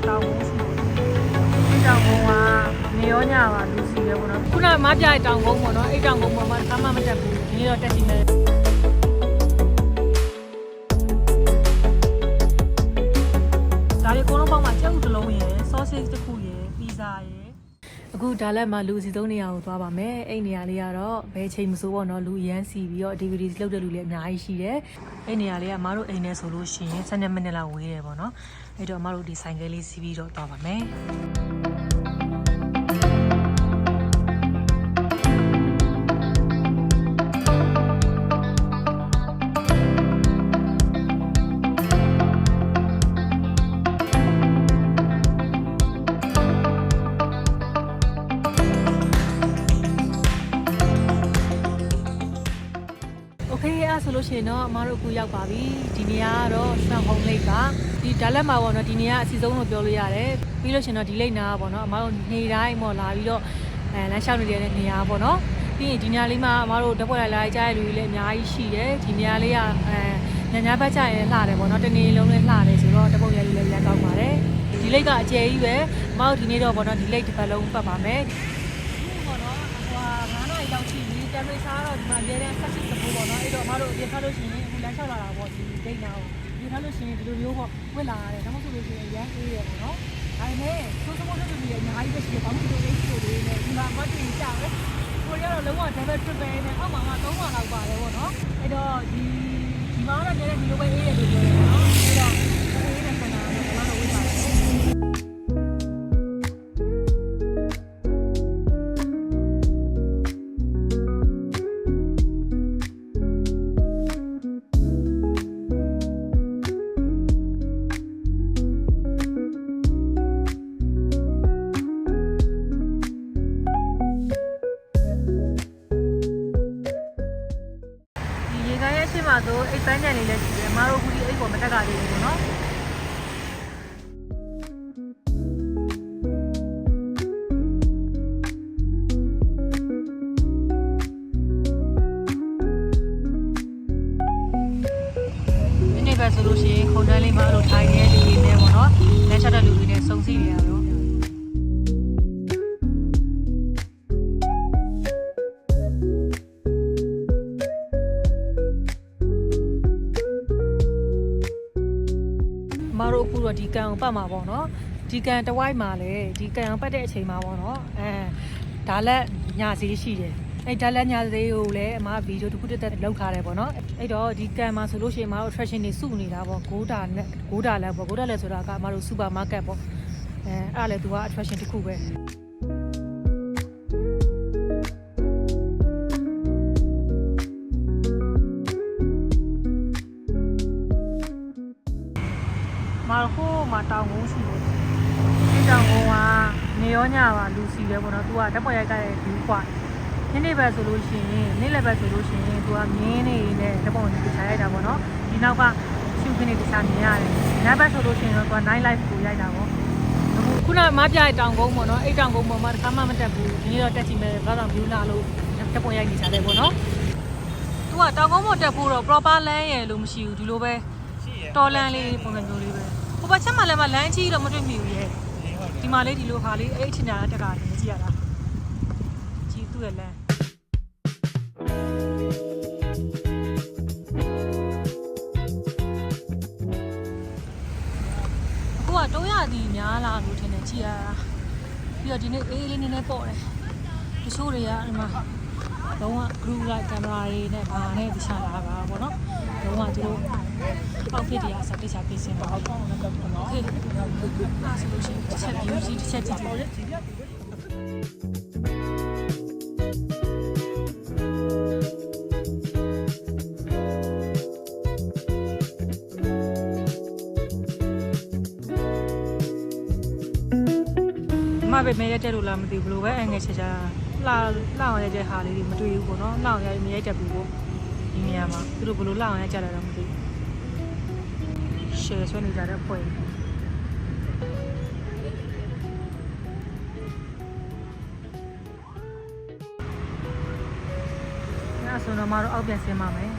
တောင်ကုန်းစီဒီတောင်ကုန်းကနေရောညပါလူစီပဲပေါ့နော်ခုနမပြတဲ့တောင်ကုန်းပေါ့နော်အဲ့တောင်ကုန်းပေါ်မှာဘာမှမတက်ဘူးဒီနေ့တော့တက်စီမယ်ဒါလေးအကုန်လုံးပေါင်းမှာကျုပ်တစ်လုံးရယ် sausage တစ်ခုရယ် pizza ရယ်အခုဒါလည်းမှလူစီသုံးနေရာကိုသွားပါမယ်အဲ့နေရာလေးကတော့ဘယ်ချိန်မစိုးပေါ့နော်လူရမ်းစီပြီးတော့ DVD လောက်တဲ့လူလည်းအများကြီးရှိတယ်အဲ့နေရာလေးကမတို့အိမ်နဲ့ဆိုလို့ရှိရင်12မိနစ်လောက်ဝေးတယ်ပေါ့နော်အဲ့တော့မတို့ဒီဆိုင်ကလေးစီးပြီးတော့သွားပါမယ်ဆိုလို့ရှိရင်တော့အမားတို့အခုရောက်ပါပြီဒီနေရာကတော့စံဟုံလိတ်ပါဒီဒါလက်မှာပေါ့နော်ဒီနေရာအစီအဆုံးလို့ပြောလို့ရတယ်ပြီးလို့ရှိရင်တော့ဒီလိတ်နာပေါ့နော်အမားတို့နေတိုင်းပေါ့လာပြီးတော့လမ်းလျှောက်နေတဲ့နေရာပေါ့နော်ပြီးရင်ဒီနေရာလေးမှာအမားတို့ဓာတ်ပွဲလာကြားရတဲ့လူတွေလည်းအများကြီးရှိတယ်ဒီနေရာလေးကညညဘက်ကျရင်လှတယ်ပေါ့နော်တနေ့လုံးလည်းလှတယ်ဆိုတော့ဓာတ်ပုံရလေးလည်းရမ်းကောင်းပါတယ်ဒီလိတ်ကအကျယ်ကြီးပဲအမားတို့ဒီနေ့တော့ပေါ့နော်ဒီလိတ်တစ်ပတ်လုံးပတ်ပါမယ်ပေါ့နော်ဟို9နာရီလောက်ရှိပြီတမ်မီစားတော့ဒီမှာအများနဲ့ဆက်ရှိသဘောပေါ့နော်အဲ့တော့အမတို့ပြင်ထားလို့ရှိရင်အခုလမ်းလျှောက်လာတာပေါ့ဒီဒိတ်နာကိုပြင်ထားလို့ရှိရင်ဒီလိုမျိုးပေါ့ဝက်လာရတယ်ဒါမှမဟုတ်လို့ရှိရင်ရမ်းအေးရပေါ့နော်ဒါပေမဲ့ဆိုးဆိုးဆိုးဆိုးကြီးအများကြီးပဲရှိတယ်ဘာမှမလုပ်သေးဘူးလေးနဲ့ဒီမှာမတင်ကြပဲကိုရီးယားတော့လုံးဝ double triple နဲ့အောက်မှာ3ပါလောက်ပါတယ်ပေါ့နော်အဲ့တော့ဒီမှာတော့နည်းနည်းဒီလိုပဲအေးရတယ်လို့ပြောတယ်ပေါ့နော်အဲ့တော့အေးတဲ့ခန္ဓာကတော့ဘာလို့ဝေးပါလဲမှာဆိုအိတ်ပန်းကြံလေးလည်းရှိတယ်အမားတို့ခုဒီအိတ်ပေါ်မတက်ကသေးဘူးပေါ့နော်ဒီနေ့ပဲဆိုလို့ရှိရင်ခုံတန်းလေးမှာအဲ့လိုထိုင်နေတဲ့လူတွေနဲ့ပေါ့နော်လက်ချက်တဲ့လူတွေနဲ့စုံစည်းနေရတော့မတို့အခုတော့ဒီကန်ကိုပတ်မှာပေါ့နော်ဒီကန်တဝိုက်မှာလေဒီကန်ကိုပတ်တဲ့အချိန်မှာပေါ့နော်ဒါလက်ညာဈေးရှိတယ်အဲ့ဒါလက်ညာဈေးကိုလည်းအမဗီဒီယိုတစ်ခုတစ်သက်လောက်ထားတယ်ပေါ့နော်အဲ့တော့ဒီကန်မှာဆိုလို့ရှိရင်မတို့ attraction တွေစုနေတာပေါ့ဂိုးတာလက်ပေါ့ဂိုးတာလက်ဆိုတာကအမတို့ supermarket ပေါ့အဲ့ဒါလည်းသူက attraction တစ်ခုပဲမာဟိုမှာတောင်ကုန်းစီပေါ့ဒီတောင်ကုန်းကနေရောညပါလူစီပဲပေါ့နော်သူကဓာတ်ပေါ်ရိုက်ကြတဲ့ view กว่าနေ့ဘက်ဆိုလို့ရှိရင်နေ့လည်းဘက်ဆိုလို့ရှိရင်သူကမြင်းနေနဲ့ဓာတ်ပေါ်ကိုခြာရိုက်တာပေါ့နော်ဒီနောက်ကရှုခင်းနေတခြားမြင်ရတယ်ညဘက်ဆိုလို့ရှိရင်တော့သူက night life ကိုရိုက်တာပေါ့ခုနမပြတဲ့တောင်ကုန်းပေါ့နော်အဲ့တောင်ကုန်းပေါ်မှာတစ်ခါမှမတက်ဘူးဒီနေ့တော့တက်ချင်မယ်ဘာသာ view လာလို့ဓာတ်ပေါ်ရိုက်နေကြတယ်ပေါ့နော်သူကတောင်ကုန်းပေါ်တက်ဖို့တော့ proper land ရယ်လို့မရှိဘူးဒီလိုပဲတော်လန်လေးပုံစံမျိုးလေးပဲဟိုဘက်ချက်မှလည်းမလမ်းကြီးတော့မတွေ့မိဘူးရဲ့ဒီမှာလေးဒီလိုဟာလေးအဲ့အချင်းညာတက်ကလည်းမကြည့်ရတာကြည့်သူ့ရဲ့လမ်းအခုကတိုးရသည်များလာလို့ထင်တယ်ကြည့်ရတာပြီးတော့ဒီနေ့အေးလေးနည်းနည်းပေါ့တယ်တချို့တွေကဒီမှာလုံးဝ group light camera တွေနဲ့ဘာနဲ့တခြားလာတာပေါ့နော်လုံးဝသူတို့အောက်ဖြစ်တရားစတဲ့ချာပြင်ဆင်ပါဟုတ်โอเคအားဆိုလို့ရှိရင်တစ်ချက် view ကြီးတစ်ချက်ကြည့်မပဲမဲရက်တက်လို့လားမသိဘူးလို့ပဲအငယ်ချာချာလှအောင်ရိုက်တဲ့ဟာလေးတွေမတွေ့ဘူးပေါ့နော်လှအောင်ရိုက်မရိုက်တတ်ဘူးပေါ့ဒီနေရာမှာသူတို့ဘယ်လိုလှအောင်ရိုက်ကြတာတော့မသိဘူးshare ဆွဲနေကြတဲ့ဖွဲ့အဲ့ဆိုတော့မတို့အောက်ပြန်ဆင်းပါမယ်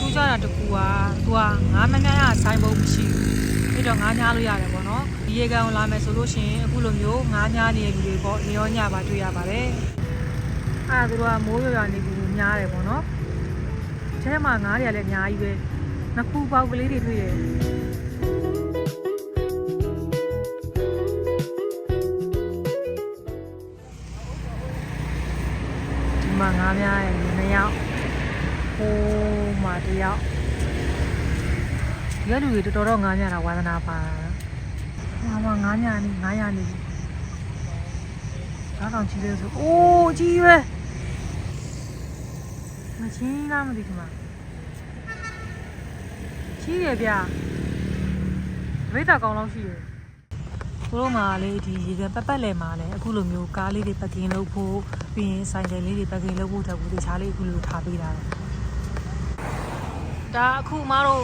ထူးခြားတာတစ်ခုကသူကငါးမများရဆိုင်ဖို့မရှိဘူးအဲ့တော့ငါးများလို့ရတယ်ပေါ့နော်ဒီရေကန်ကိုလာမယ်ဆိုလို့ရှိရင်အခုလိုမျိုးငါးများနေတဲ့လူတွေပေါ့နေရောညပါတွေ့ရပါတယ်အဲ့ဒါသူတို့ကမိုးရွာနေဘူးများတယ်ပေါ့နော်ထဲမှာငါးတွေကလည်းအများကြီးပဲနှစ်ခုပေါက်ကလေးတွေတွေ့တယ်ဒီမှာငါးများရဲ့နှစ်ယောက်ဟိုးမှာတစ်ယောက်ဒီကလူတွေတော်တော်ငါးများတာဝါသနာပါဟာငါးများနေ900နေဒါတော့ကြီးလဲဆိုအိုးကြီးပဲမချင်းလားမသိဘူးမှာကြီးရဗျာဝိတ်တာကောင်းလောက်ရှိရသူတို့မှာလေဒီရေကန်ပတ်လည်မှာလေအခုလိုမျိုးကားလေးတွေပတ်ကင်လုပ်ဖို့ပြီးရင်ဆိုင်ကယ်လေးတွေပတ်ကင်လုပ်ဖို့တက်ဖို့တခြားလေးအခုလိုထားပေးတာဒါအခုအမတို့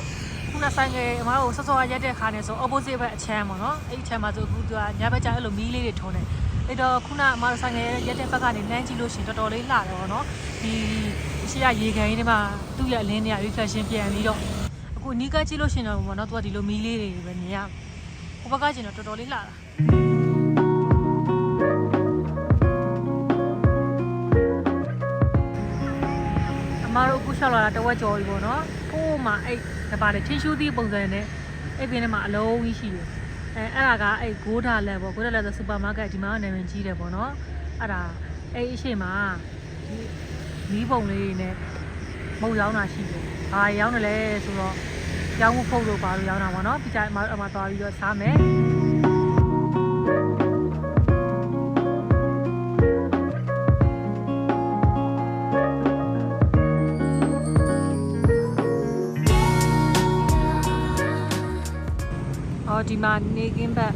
ခုနဆိုင်ကယ်အမတို့စောစောရက်တဲ့ခါနေဆို opposite ဘက်အချမ်းပေါ့နော်အဲ့ဒီအချမ်းမှာဆိုအခုကညဘက်ကျအဲ့လိုမီးလေးတွေထုံးတယ်အဲ့တော့ခုနအမတို့ဆိုင်ကယ်ရက်တဲ့ဘက်ကနေလမ်းကြည့်လို့ရှိရင်တော်တော်လေးလှတယ်ပေါ့နော်ဒီရှိရရေကန်ကြီးတွေမှာသူ့ရဲ့အလင်းတွေက reflection ပြန်ပြီးတော့အခုနီးကကြည့်လို့ရှိရင်တော့ပေါ့နော်သူကဒီလိုမီးလေးတွေပဲမြင်ရဟိုဘက်ကကျင်တော့တော်တော်လေးလှတာအမတို့အခုရှောက်လာတာတဝက်ကျော်ပြီပေါ့နော်ဖိုးမှာအဲ့ဒါပါလေထင်းရှူးသီးပုံစံနဲ့အဲ့ပြင်းထဲမှာအလုံးကြီးရှိတယ်အဲ့ဒါကအဲ့ဂိုးဒါလက်ပေါ့ဂိုးဒါလက်ဆိုစူပါမားကတ်ဒီမှာနာမည်ကြီးတယ်ပေါ့နော်အဲ့ဒါအဲ့အရှိမှာဒီမီးပုံလေးနဲ့မုတ်ရောင်းတာရှိတယ်ဘာရောင်းတယ်လဲဆိုတော့ရောင်းဖို့ဖုတ်လို့ပါလို့ရောင်းတာပေါ့နော်ပြီးကြအမသွားပြီးတော့စားမယ်ဒီမှာနေကင်းဘက်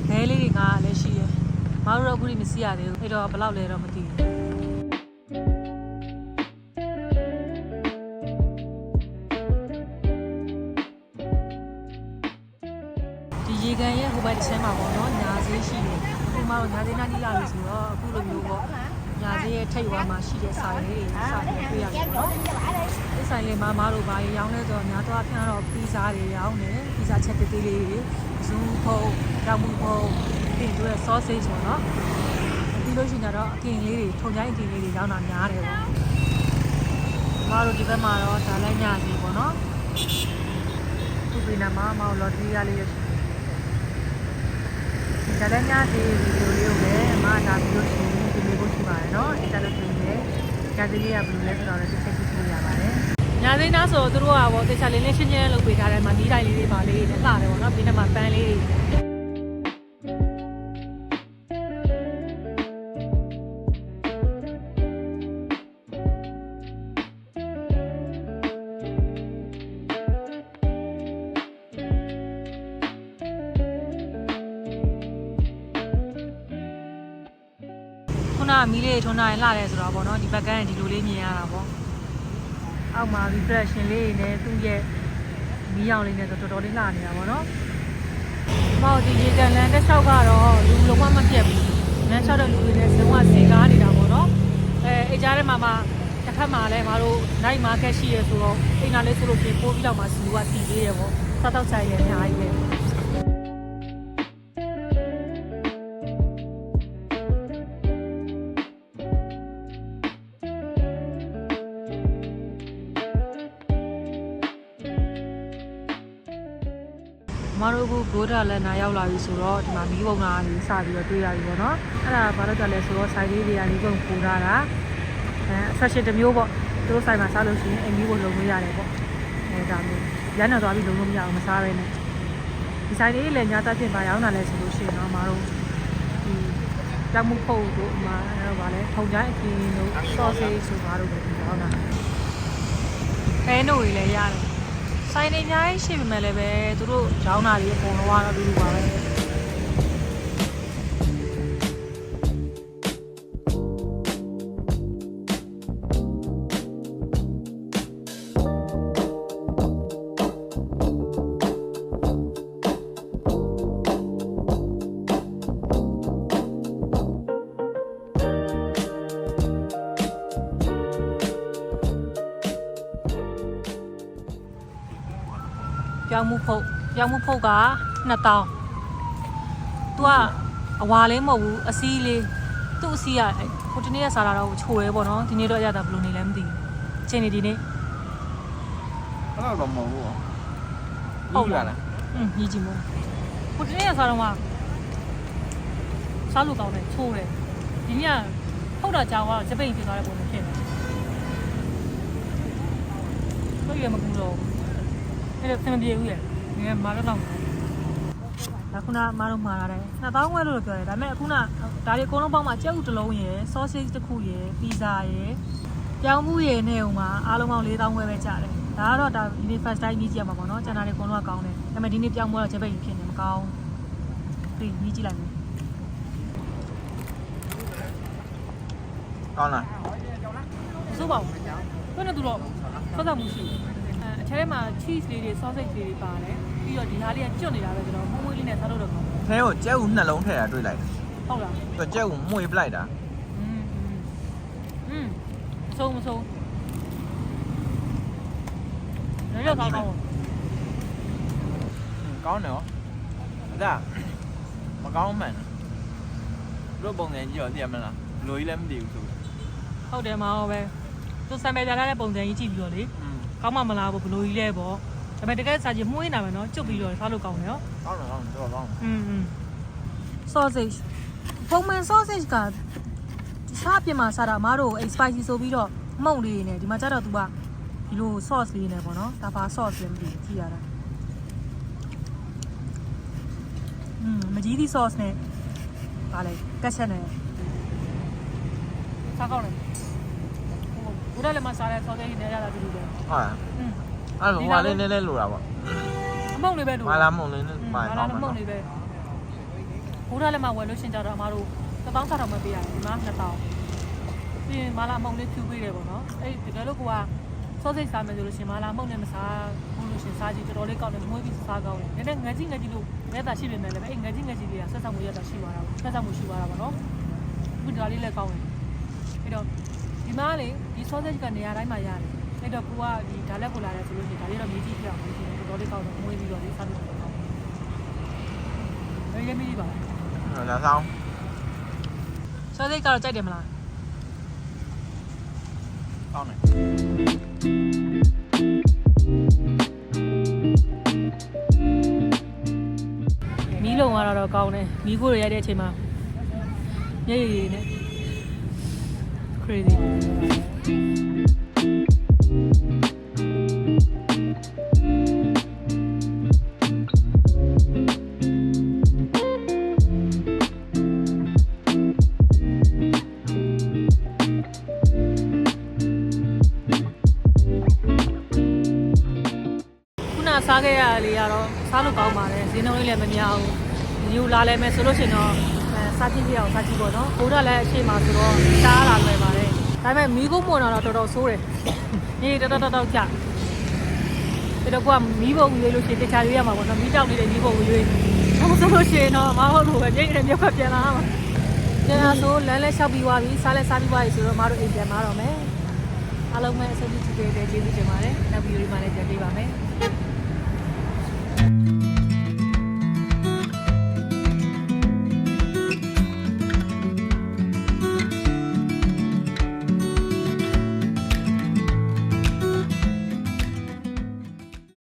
မဲလေးတွေကလည်းရှိတယ်။မတို့တော့အခုထိမစီးရသေးဘူး။အဲ့တော့ဘယ်လောက်လဲတော့မသိဘူး။ဒီရေကန်ရဲ့ဟိုဘက်တစ်ချက်မှာပေါ့နော်ညာဈေးရှိတယ်။အခုမှတော့ညာဈေးနားနီးလာပြီဆိုတော့အခုလိုမျိုးပေါ့ညာဈေးရဲ့ထိပ်ဝါမှာရှိတဲ့ဆိုင်လေးတွေစပြီးတွေ့ရတယ်ပေါ့နော်။ဒီဆိုင်လေးမှာမတို့ဘာရောင်းလဲဆိုတော့ညာတော့ဖျားတော့ပီဇာတွေရောင်းတယ်။ပီဇာချက်သေးသေးလေးတွေဇူးဖုံးတောင်မူဖုံးပြီးတော့ sausage ပေါ့နော်ပြီးလို့ရှိရင်တော့အကင်လေးတွေထုံချိုင်းအကင်လေးတွေရောင်းတာများတယ်ပေါ့မတို့ဒီဘက်မှာတော့ဒါလည်းညစီပေါ့နော်ခုပြင်နာမှာလော်တရီရလေးရဒါလည်းညစီဗီဒီယိုလေးကိုလည်းအမဒါပြီးလို့ရှိရင်ဒီလိုပို့ရှိပါတယ်နော်အဲ့ဒါလို့ဆိုရင်ညစီလေးကဘယ်လိုလဲဆိုတော့လည်းတစ်ချက်ကြည့်လို့ရပါတယ်ညာသိန်းသားဆိုတော့သူတို့ကပေါ့တခြားလေးရှင်းရှင်းလုပ်ပေးထားတယ်မှာနီးတိုင်းလေးတွေပါလေးတွေလှတယ်ပေါ့နော်ပြီးတော့မှပန်းလေးခုနမီးလေးထွန်းထားရင်လှတယ်ဆိုတော့ပေါ့နော်ဒီဘက်ကန်းဒီလိုလေးမြင်ရတာပေါ့အောက်မှာ reflection လေးနဲ့သူ့ရဲ့မီးရောင်လေးနဲ့ဆိုတော်တော်လေးလှနေတာပေါ့နော်။မော်ဒီရေကန်လန်တစ်လျှောက်ကတော့လူလုံးဝမပြတ်ဘူး။လမ်းလျှောက်တဲ့လူတွေလည်းလုံးဝစေကားနေတာပေါ့နော်။အဲ့ကြားထဲမှာတစ်ဖက်မှာလည်းမတို့ night market ရှိရဲဆိုတော့အိမ်နာလေးဆိုလို့ပြင်ပိုးပြီးတော့မှစီလူကတည်သေးတယ်ပေါ့။စားတော့ဆိုင်ရအများကြီးပဲ။မတို့ကဂိုးဒါလက်နာရောက်လာပြီဆိုတော့ဒီမှာမီးပုံလာပြီးစပြီးတော့တွေ့ရပြီပေါ့နော်အဲ့ဒါဘာလို့ကြလဲဆိုတော့ဆိုင်လေးတွေကလေးပုံပူထားတာဆက်ရှင်တစ်မျိုးပေါ့သူတို့ဆိုင်မှာစားလို့ရှိရင်အမီးကိုလုံလို့ရတယ်ပေါ့အဲဒါမျိုးရမ်းနေသွားပြီးလုံလို့မရအောင်မစားဘဲနဲ့ဒီဆိုင်လေးလည်းညာသားပြင်ပါရောင်းတာလဲဆိုလို့ရှိရင်တော့မတို့ဒီကြောက်မှုဖုတ်တို့မှာတော့ဗာလဲထုံချိုင်းအကင်းတို့ sausage ဆိုပါတော့ပဲရောင်းတာအဲနို့တွေလည်းရတယ်ဆိုင်နေအများကြီးရှိပေမဲ့လည်းပဲသူတို့ရောင်းတာတွေအကုန်လုံးကတော့လူလူပါပဲ ပြောင်းမှုဖုတ်က2000သူကအဝါလေးမဟုတ်ဘူးအစီးလေးသူ့အစီးကဟိုတနေ့ကစားလာတော့ချိုရဲပေါ့နော်ဒီနေ့တော့ရတာဘယ်လိုနေလဲမသိဘူးအချိန်နေဒီနေ့ အဲ့တော့မဟုတ်ဘူးဟုတ်လားညီကြည့်မို့ဟိုတနေ့ကစားတော့မှစားလို့ကောင်းတယ်ချိုးတယ်ဒီနေ့ကဟုတ်တာကြောင်ကတော့စပိန်ဖြစ်သွားတဲ့ပုံစံဖြစ်နေတော့ရမကူတော့အဲ့ဒါသင်မပြေဘူးရဲ့ငါမာတော့တော့ဒါခုနမာတော့မာရတယ်2000ခွဲလို့ပြောတယ်ဒါပေမဲ့အခုနဒါတွေအကုန်လုံးပေါင်းမှကြက်ဥတစ်လုံးရယ် sausage တစ်ခုရယ် pizza ရယ်ပြောင်းမှုရယ်နဲ့ဟိုမှာအားလုံးပေါင်း4000ခွဲပဲကျတယ်ဒါကတော့ဒါဒီနေ့ first time ကြီးကြည့်ရမှာပေါ့နော်ကျန်တာတွေအကုန်လုံးကကောင်းတယ်ဒါပေမဲ့ဒီနေ့ပြောင်းမှုတော့ချက်ပိတ်ဖြစ်နေမကောင်းပြီးကြီးကြည့်လိုက်မယ်ကောင်းလားမစိုးပါဘူးဘယ်နဲ့သူတော့ဆက်ဆက်မှုရှိအထဲမှာ cheese လေးတွေ sausage လေးတွေပါတယ်ပြီးတော့ဒီဟာလေးကကျွတ်နေတာပဲကျွန်တော်မှုမွေးလေးနဲ့စားလို့တော့ကောင်းထဲကိုကြက်ဥနှလုံးထည့်တာတွေ့လိုက်ဟုတ်လားသူကြက်ဥမွေးပလိုက်တာမဆုံးလည်းတော့ကောင်းကောင်းတယ်ရောဒါမကောင်းမှန်တို့ပုံစံကြီးရောသိရမလားလူကြီးလည်းမသိဘူးဆိုဟုတ်တယ်မဟုတ်ပဲသူစံပေကြတဲ့ပုံစံကြီးကြည့်ပြီးတော့လေကောင်းမှမလားဘူးဘလိုကြီးလဲပေါ့ဒါပေမဲ့တကယ်စားကြည့်မှုင်းနေတာပဲเนาะကျွတ်ပြီးတော့စားလို့ကောင်းတယ်ရောကောင်းတယ်တော့ကောင်းsausage ပုံမှန် sausage ကစားပြင်မှာစားတာအမားတို့ spicy ဆိုပြီးတော့မှုန့်လေးနေဒီမှာကျတော့ तू ကဒီလို sauce လေးနေပေါ့နော်ဒါပါ sauce လည်းမသိကြည့်ရတာမကြီးသီး sauce နဲ့ဗာလေကက်ချက်နဲ့စားကောင်းတယ်ဘုရားလည်းမစားတဲ့ sausage နဲ့ရတာတူတူပဲဟုတ်အဲ့လိုဟိုလေးနည်းနည်းလိုတာပေါ့အမှုန့်လေးပဲလိုမာလာမှုန့်လေးနဲ့မာလာမှုန့်လေးပဲဘုရားလည်းမဝယ်လို့ရှင်ကြတော့အမားတို့1000ပဲပေးရတယ်ဒီမှာ2000ပြီးရင်မာလာမှုန့်လေးဖြူပေးတယ်ပေါ့နော်အဲ့တကယ်လို့ကိုက sausage စားမယ်ဆိုလို့ရှင်မာလာမှုန့်နဲ့မစားဘူးလို့ရှင်စားကြည့်တော်တော်လေးကောင်းတယ်မွေးပြီးစားကောင်းတယ်နည်းနည်းငကြီးလို့လက်သာရှိပေမဲ့လည်းအဲ့ငကြီးလေးကဆက်ဆက်မှုရတာရှိသွားတာပေါ့ဆက်ဆက်မှုရှိသွားတာပေါ့နော်အခုဒါလေးလည်းကောင်းတယ်အဲ့တော့ဒီမှာလေဒီ sausage ကနေရာတိုင်းမှာရတယ်အဲ့တော့ကိုကဒီဒါလက်ကိုလာတယ်ဆိုလို့ရှင်ဒါလေးတော့မြေကြီးပြအောင်လို့ရှင်တော်တော်လေးကောင်းတယ်မွေးပြီးတော့လေးစားလို့ကောင်းတယ်အဲ့ရမီးပါလာဆောင် sausage ကတော့ကြိုက်တယ်မလားကောင်းတယ်မီးလုံးကတော့ကောင်းတယ်မီးခိုးရရတဲ့အချိန်မှာမျက်ရည်ရည်နဲ့ crazy စားခဲ့ရလေကတော့စားလို့ကောင်းပါတယ်ဈေးနှုန်းလေးလည်းမများဘူးယူလာလဲမယ်ဆိုလို့ရှိရင်တော့စားကြည့်ပြအောင်စားကြည့်ပေါ့နော်ဘိုးကလည်းအရှိမှဆိုတော့စားလာလွယ်ပါတယ်ဒါပေမဲ့မီးကုန်းမွန်တော့တော်တော်ဆိုးတယ်ဒီတော်ကြဒီတော့ကမီးပုံရွေးလို့ရှိရင်တခြားရွေးရမှာပေါ့နော်မီးတောက်နေတဲ့မီးပုံရွေးတော့ဆိုလို့ရှိရင်တော့မဟုတ်လို့ပဲပြည့်နေတဲ့မြက်ဖက်ပြန်လာမှာပြန်လာဆိုလမ်းလဲလျှောက်ပြီးသွားပြီစားလဲစားပြီးသွားပြီဆိုတော့မတို့အိမ်ပြန်လာတော့မယ်အားလုံးပဲအဆင်ပြေကြည့်တဲ့ကျေးဇူးတင်ပါတယ်နောက်ဗီဒီယိုလေးမှာလည်းပြန်တွေ့ပါမယ်